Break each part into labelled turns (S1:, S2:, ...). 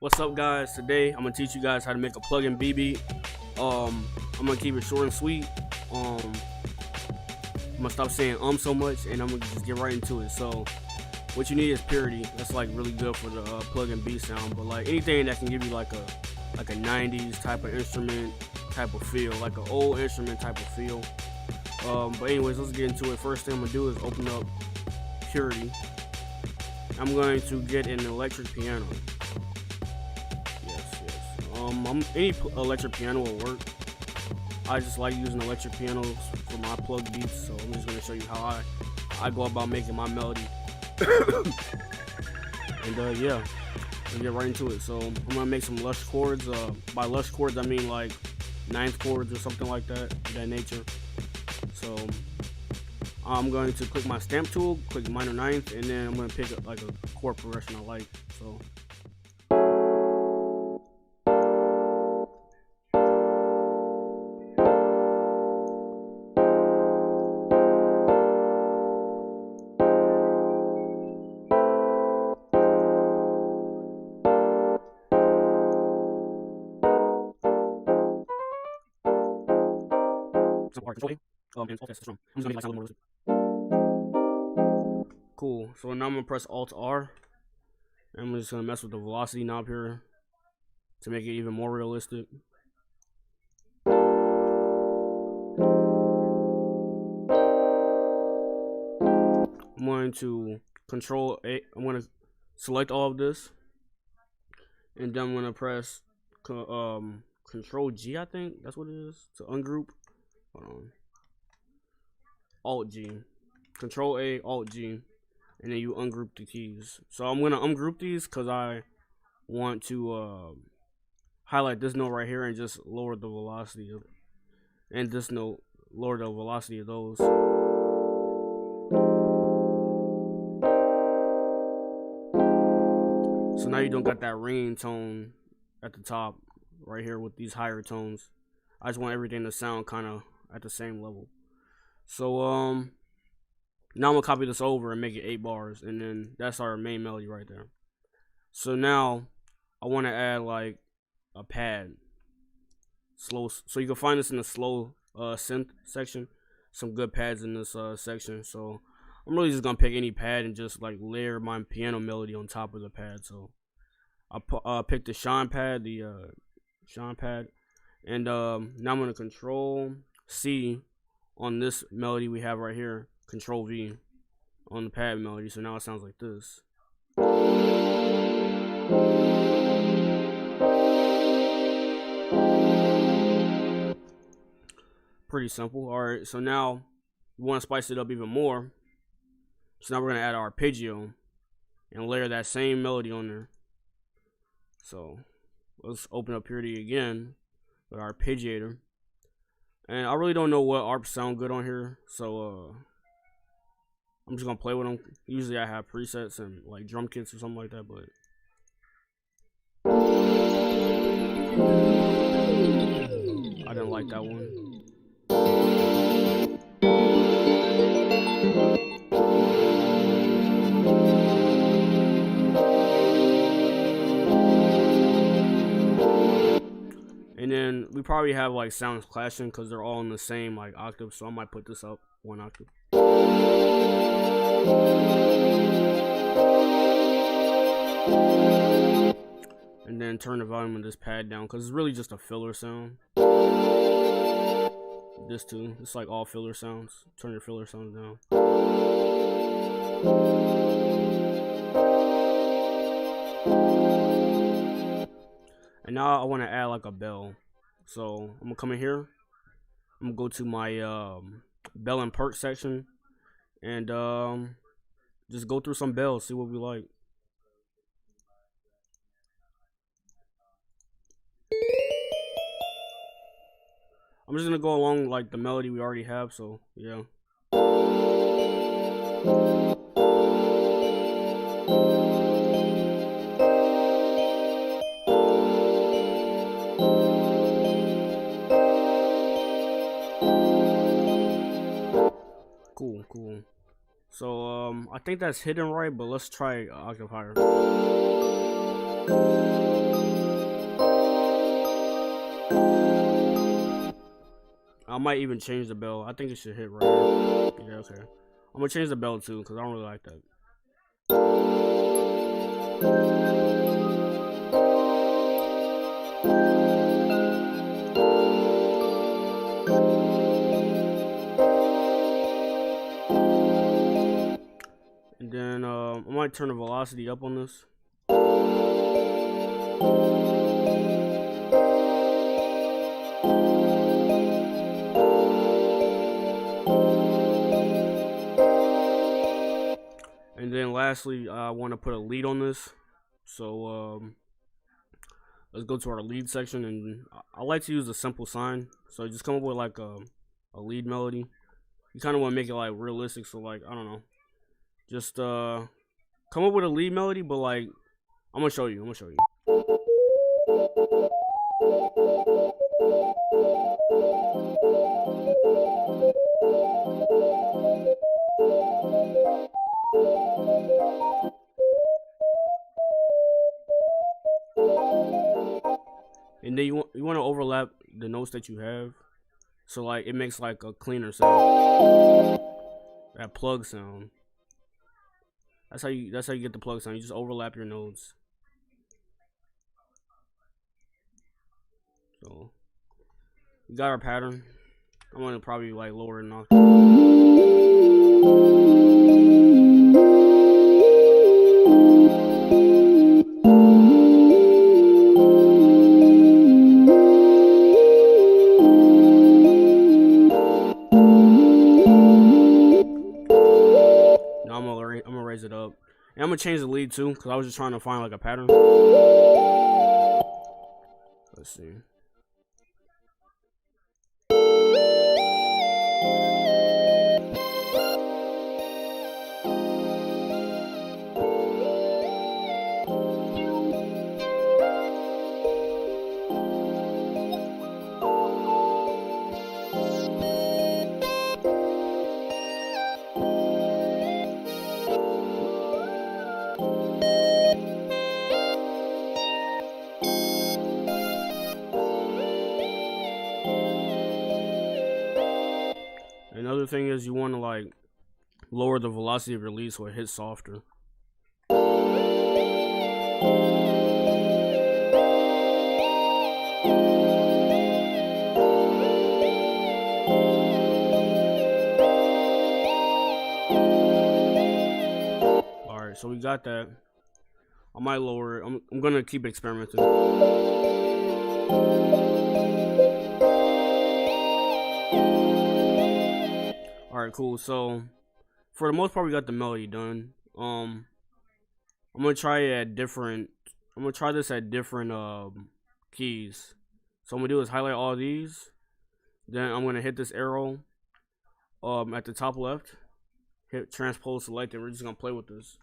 S1: What's up, guys? Today I'm gonna teach you guys how to make a plug-in B beat. I'm gonna keep it short and sweet. I'm gonna stop saying so much, and I'm gonna just get right into it. So what you need is purity. That's like really good for the plug-in beat sound. But like anything that can give you like a 90s type of instrument type of feel, like an old instrument type of feel. But anyways, let's get into it. First thing I'm gonna do is open up purity. I'm going to get an electric piano. Any electric piano will work. I just like using electric pianos for my plug beats, so I'm just going to show you how I go about making my melody. And yeah, we'll get right into it. So I'm going to make some lush chords. By lush chords, I mean like ninth chords or something like that, of that nature. So I'm going to click my stamp tool, click minor ninth, and then I'm going to pick up like a chord progression I like. So some part control A, and okay, that's wrong. I'm just gonna make it sound a little more lucid. Cool. So now I'm gonna press Alt R. And I'm just gonna mess with the velocity knob here to make it even more realistic. I'm going to Control A. I'm going to select all of this, and then I'm going to press Control G. I think that's what it is to ungroup. Hold on. Alt G. Control A, Alt G, and then you ungroup the keys. So I'm gonna ungroup these because I want to highlight this note right here and just lower the velocity of it, and this note lower the velocity of those. So now you don't got that ringing tone at the top right here with these higher tones. I just want everything to sound kind of at the same level. So now I'm gonna copy this over and make it 8 bars, and then that's our main melody right there. So now I want to add like a pad, slow. So you can find this in the slow synth section. Some good pads in this section. So I'm really just gonna pick any pad and just like layer my piano melody on top of the pad. So I picked the Shine pad, and now I'm gonna Control C on this melody we have right here. Control V on the pad melody. So now it sounds like this. Pretty simple. Alright, so now we want to spice it up even more. So now we're going to add our arpeggio and layer that same melody on there. So let's open up Purity again with our arpeggiator. And I really don't know what arps sound good on here, so I'm just gonna play with them. Usually I have presets and like drum kits or something like that, but I didn't like that one. And then we probably have like sounds clashing because they're all in the same like octave, so I might put this up 1 octave. And then turn the volume of this pad down because it's really just a filler sound. This too, it's like all filler sounds. Turn your filler sounds down. And now I want to add like a bell. So I'm gonna come in here. I'm gonna go to my bell and perk section, and just go through some bells, see what we like. I'm just gonna go along like the melody we already have. So yeah. Cool. So I think that's hidden right, but let's try octave higher. I might even change the bell. I think it should hit right here. Yeah, okay. I'm gonna change the bell too, because I don't really like that. And then I might turn the velocity up on this. And then lastly, I want to put a lead on this. So let's go to our lead section, and I like to use a simple sign. So just come up with like a lead melody. You kind of want to make it like realistic. So like, I don't know, just come up with a lead melody, but like I'm gonna show you. And then you want to overlap the notes that you have, so like it makes like a cleaner sound. That plug sound. That's how you get the plug sound. You just overlap your notes. So we got our pattern. I'm gonna probably like lower it enough. Now I'm gonna raise it up, and I'm gonna change the lead too, because I was just trying to find like a pattern. Let's see. Another thing is you want to like lower the velocity of your lead so it hits softer. Alright, so we got that. I might lower it. I'm gonna keep experimenting. Alright, cool. So for the most part we got the melody done. I'm gonna try it at different this at different keys. So what I'm gonna do is highlight all these. Then I'm gonna hit this arrow at the top left. Hit transpose select, and we're just gonna play with this.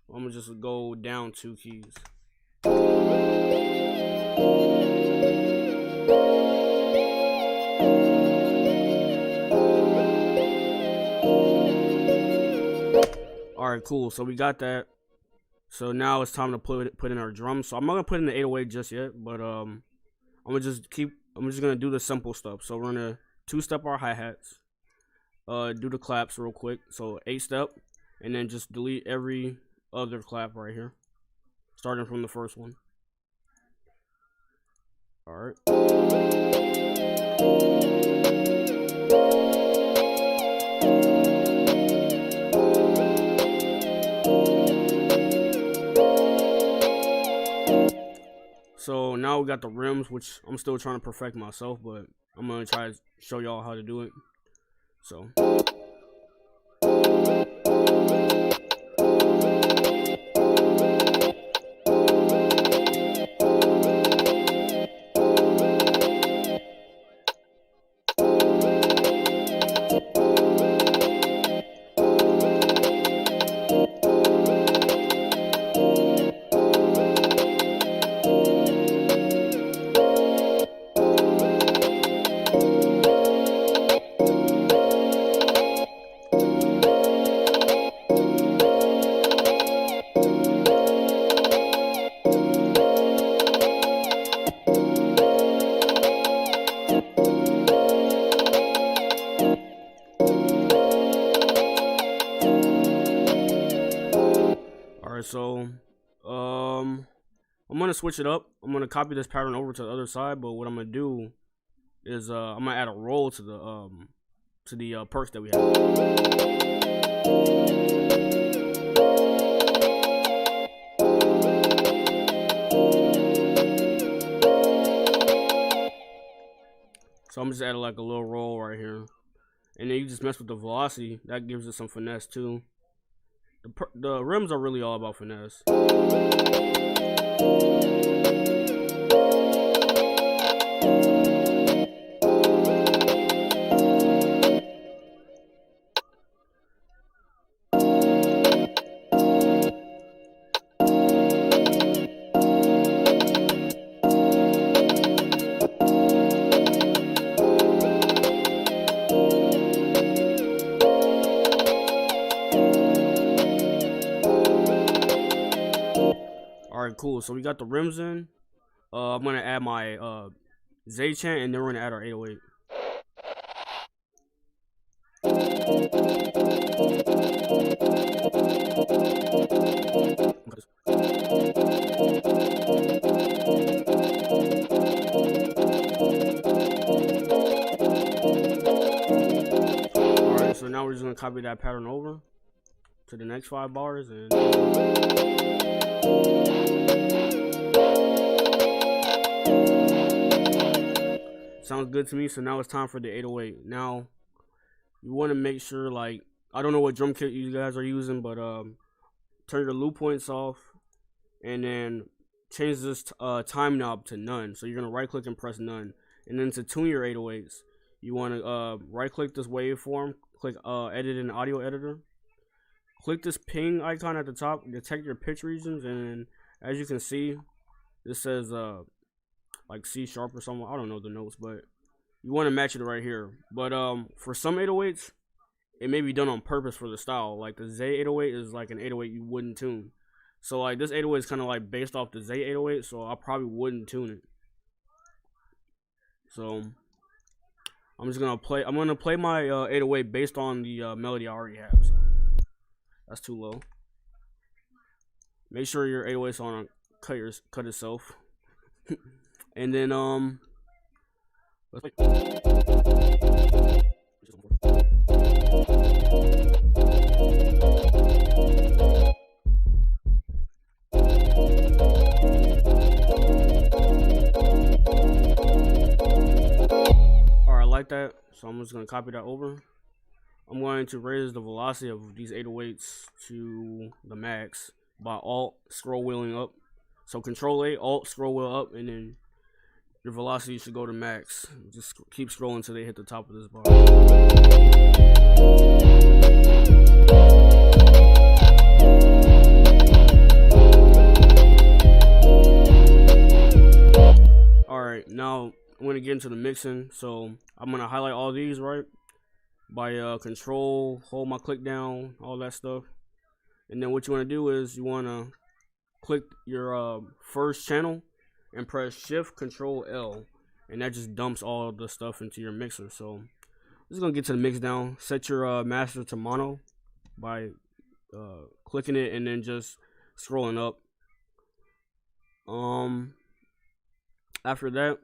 S1: I'm gonna just go down 2 keys. Alright, cool. So we got that. So now it's time to put in our drums. So I'm not gonna put in the 808 just yet, but I'm just gonna do the simple stuff. So we're gonna 2-step our hi-hats, do the claps real quick. So 8-step, and then just delete every other clap right here, starting from the first one. Alright. So now we got the rims, which I'm still trying to perfect myself, but I'm gonna try to show y'all how to do it. So switch it up. I'm gonna copy this pattern over to the other side, but what I'm gonna do is I'm gonna add a roll to the perks that we have. So I'm just adding like a little roll right here, and then you just mess with the velocity. That gives it some finesse too. The rims are really all about finesse. Alright, cool. So we got the rims in. I'm gonna add my Z chant, and then we're gonna add our 808. Alright, so now we're just gonna copy that pattern over to the next 5 bars, and sounds good to me. So now it's time for the 808. Now you want to make sure, like, I don't know what drum kit you guys are using, but turn your loop points off, and then change this time knob to none. So you're gonna right click and press none, and then to tune your 808s, you want to right click this waveform, click edit in audio editor, click this ping icon at the top, detect your pitch regions, and as you can see, this says like C sharp or something. I don't know the notes, but you want to match it right here. But for some 808s, it may be done on purpose for the style. Like the Z 808 is like an 808 you wouldn't tune. So like this 808 is kind of like based off the Z 808, so I probably wouldn't tune it. So I'm just gonna play. I'm gonna play my 808 based on the melody I already have. So that's too low. Make sure your 808's on cut itself. And then let's play. Alright, I like that. So I'm just gonna copy that over. I'm going to raise the velocity of these 808s to the max by alt scroll wheeling up. So Control A, alt scroll wheel up, and then your velocity should go to max. Just keep scrolling until they hit the top of this bar. Alright, now I'm going to get into the mixing. So I'm going to highlight all these, right? By control, hold my click down, all that stuff. And then what you want to do is you want to click your first channel and press shift control L, and that just dumps all the stuff into your mixer. So I'm just gonna get to the mix down. Set your master to mono by clicking it and then just scrolling up. After that,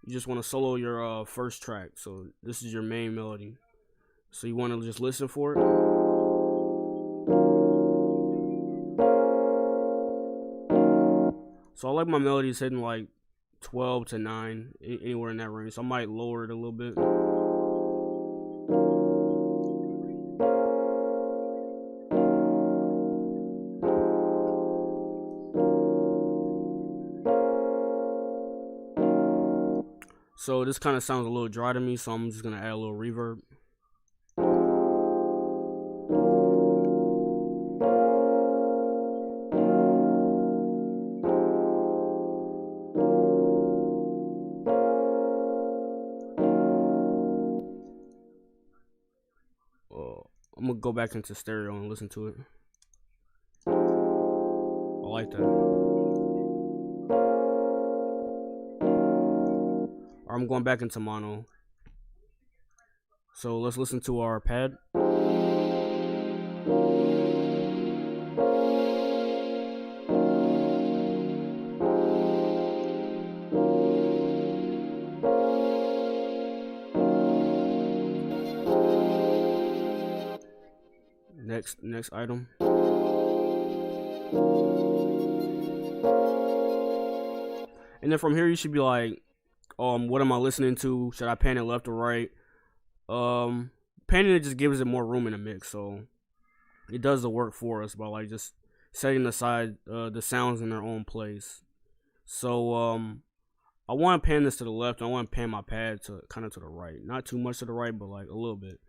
S1: you just want to solo your first track. So this is your main melody, so you want to just listen for it. So I like my melodies hitting like 12 to 9, anywhere in that range. So I might lower it a little bit. So this kind of sounds a little dry to me, so I'm just gonna add a little reverb. I'm gonna go back into stereo and listen to it. I like that. Or I'm going back into mono. So let's listen to our pad. next item. And then from here you should be like, what am I listening to? Should I pan it left or right? Panning it just gives it more room in the mix, so it does the work for us by like just setting aside the sounds in their own place. So I want to pan this to the left, and I want to pan my pad to kind of to the right, not too much to the right, but like a little bit.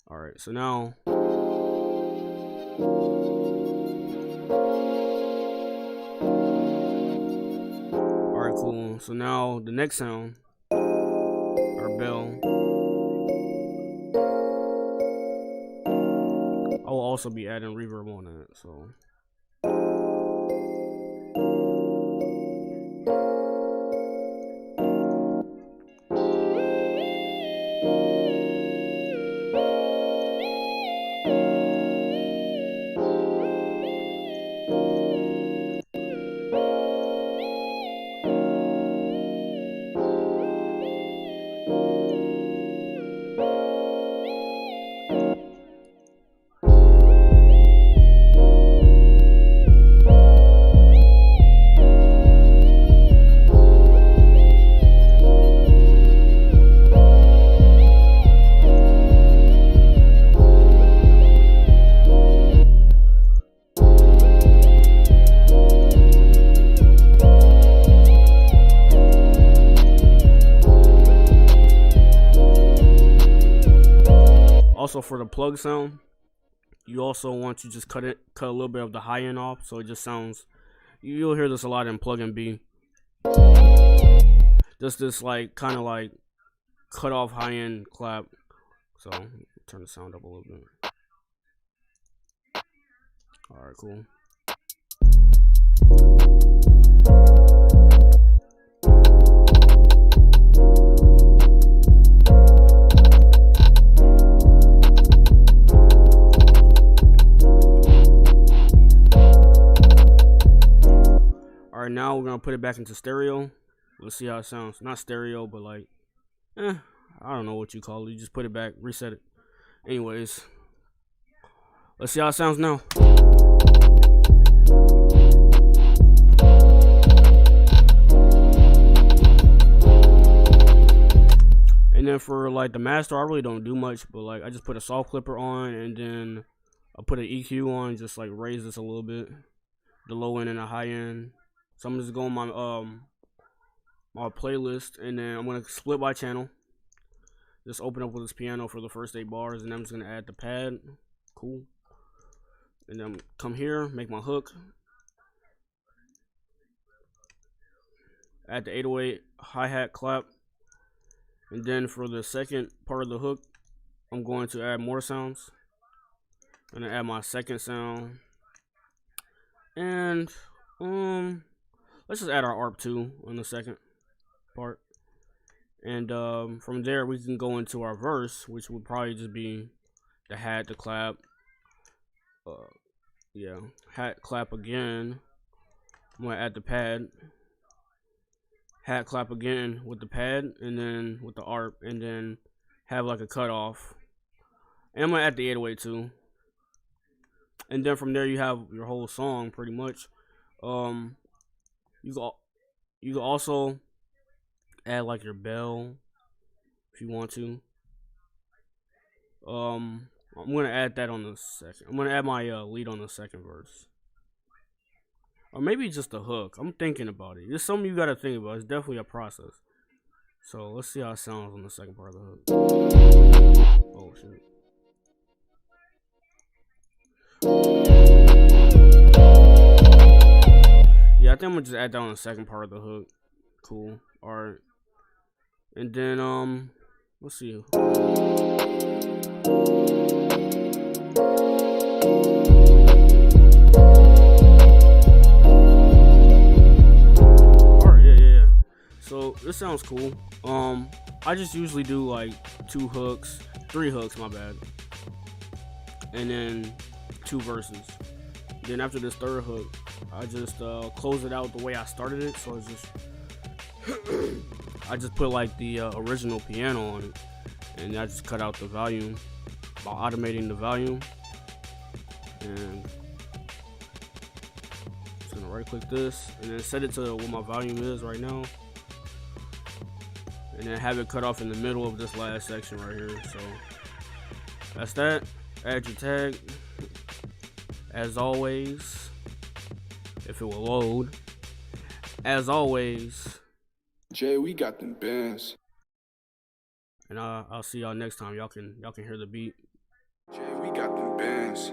S1: All right, so now alright, cool. So now the next sound, our bell, I will also be adding reverb on that. So also for the plug sound, you also want to just cut a little bit of the high end off, so it just sounds, you'll hear this a lot in plug B. Just this like kind of like cut off high end clap. So turn the sound up a little bit. Alright, cool. Alright, now we're gonna put it back into stereo. Let's see how it sounds. Not stereo, but like, I don't know what you call it. You just put it back, reset it. Anyways, let's see how it sounds now. And then for like the master, I really don't do much, but like I just put a soft clipper on, and then I put an EQ on, just like raise this a little bit, the low end and the high end. So I'm just going my my playlist, and then I'm gonna split by channel. Just open up with this piano for the first 8 bars, and then I'm just gonna add the pad. Cool. And then come here, make my hook. Add the 808 hi-hat clap. And then for the second part of the hook, I'm going to add more sounds. I'm gonna add my second sound. And let's just add our ARP 2 on the second part. And from there we can go into our verse, which would probably just be the hat, the clap. Yeah, hat, clap again. I'm gonna add the pad. Hat, clap again with the pad, and then with the ARP, and then have like a cutoff. And I'm gonna add the 808 too. And then from there you have your whole song pretty much. You can also add like your bell if you want to. I'm gonna add that on the second. I'm gonna add my lead on the second verse, or maybe just a hook. I'm thinking about it. It's something you gotta think about. It's definitely a process. So let's see how it sounds on the second part of the hook. Oh shit. Yeah, I think I'm gonna just add that on the second part of the hook. Cool. Alright. And then let's see. Alright, yeah. So this sounds cool. I just usually do like 3 hooks, my bad. And then 2 verses. Then after this third hook, I just close it out the way I started it. So it's just I just put like the original piano on it, and I just cut out the volume by automating the volume. And just gonna right click this and then set it to what my volume is right now, and then have it cut off in the middle of this last section right here. So that's that. Add your tag. As always, if it will load. As always,
S2: Jay, we got them bands.
S1: And I'll see y'all next time. Y'all can hear the beat.
S2: Jay, we got them bands.